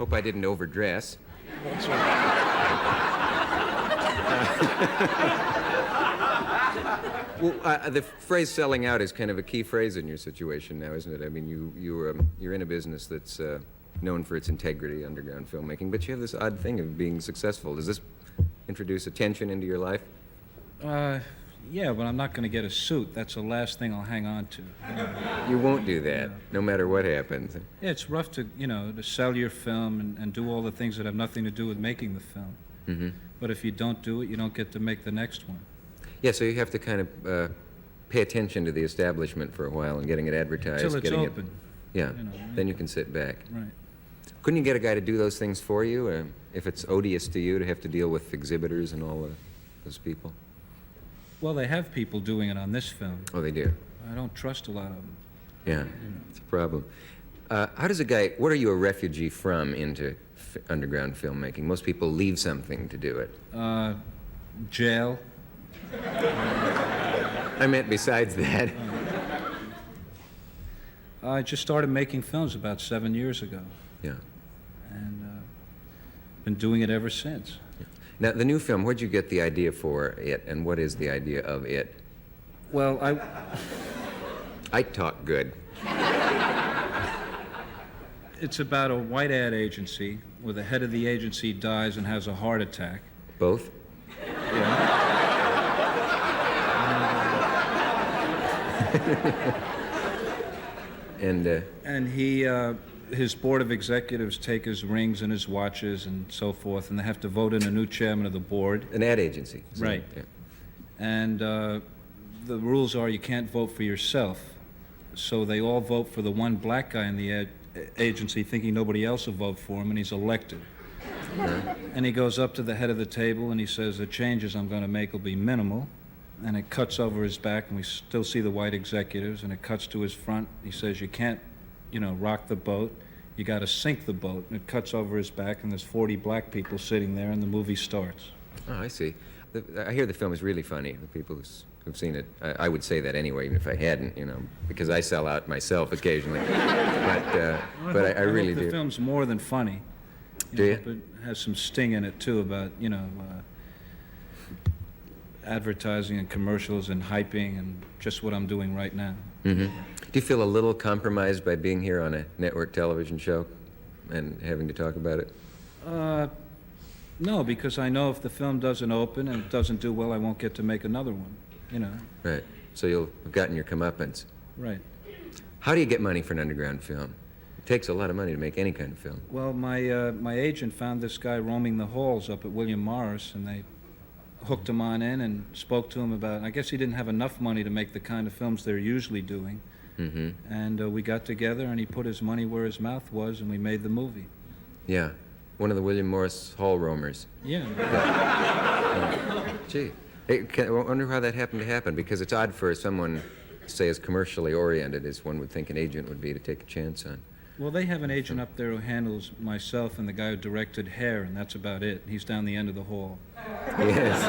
Hope I didn't overdress. That's right. Well, the phrase selling out is kind of a key phrase in your situation now, isn't it? I mean, you're in a business that's known for its integrity, underground filmmaking, but you have this odd thing of being successful. Does this introduce a tension into your life? Yeah, but I'm not going to get a suit. That's the last thing I'll hang on to. You won't do that, no matter what happens. Yeah, it's rough to, to sell your film and do all the things that have nothing to do with making the film. Mm-hmm. But if you don't do it, you don't get to make the next one. Yeah, so you have to kind of pay attention to the establishment for a while and getting it advertised. Until it's open. Yeah, then you can sit back. Right. Couldn't you get a guy to do those things for you, if it's odious to you to have to deal with exhibitors and all those people? Well, they have people doing it on this film. Oh, they do? I don't trust a lot of them. Yeah, it's a problem. How does a guy, what are you a refugee from into underground filmmaking? Most people leave something to do it. Jail. I meant besides that. I just started making films about 7 years ago. Yeah. And been doing it ever since. Yeah. Now, the new film, where'd you get the idea for it, and what is the idea of it? Well, I talk good. It's about a white ad agency where the head of the agency dies and has a heart attack. Both? Yeah. And he, his board of executives take his rings and his watches and so forth, and they have to vote in a new chairman of the board. An ad agency. Right. Yeah. And the rules are you can't vote for yourself. So they all vote for the one black guy in the agency, thinking nobody else will vote for him, and he's elected. Uh-huh. And he goes up to the head of the table and he says, the changes I'm going to make will be minimal. And it cuts over his back, and we still see the white executives, and it cuts to his front. He says, you can't, rock the boat. You got to sink the boat. And it cuts over his back, and there's 40 black people sitting there, and the movie starts. Oh, I see. I hear the film is really funny. The people who've seen it, I would say that anyway, even if I hadn't, because I sell out myself occasionally. But I really do. The film's more than funny. Do you? But it has some sting in it, too, about, advertising and commercials and hyping and just what I'm doing right now. Mm-hmm. Do you feel a little compromised by being here on a network television show and having to talk about it? No, because I know if the film doesn't open and it doesn't do well, I won't get to make another one, Right. So you'll have gotten your comeuppance. Right. How do you get money for an underground film? It takes a lot of money to make any kind of film. Well, my agent found this guy roaming the halls up at William Morris, and they hooked him on in and spoke to him about, I guess he didn't have enough money to make the kind of films they're usually doing. Mm-hmm. And we got together, and he put his money where his mouth was, and we made the movie. Yeah. One of the William Morris hall roamers. Yeah. Gee. Hey, I wonder how that happened to happen, because it's odd for someone, say, as commercially oriented as one would think an agent would be to take a chance on. Well, they have an agent up there who handles myself and the guy who directed Hair, and that's about it. He's down the end of the hall. Yes.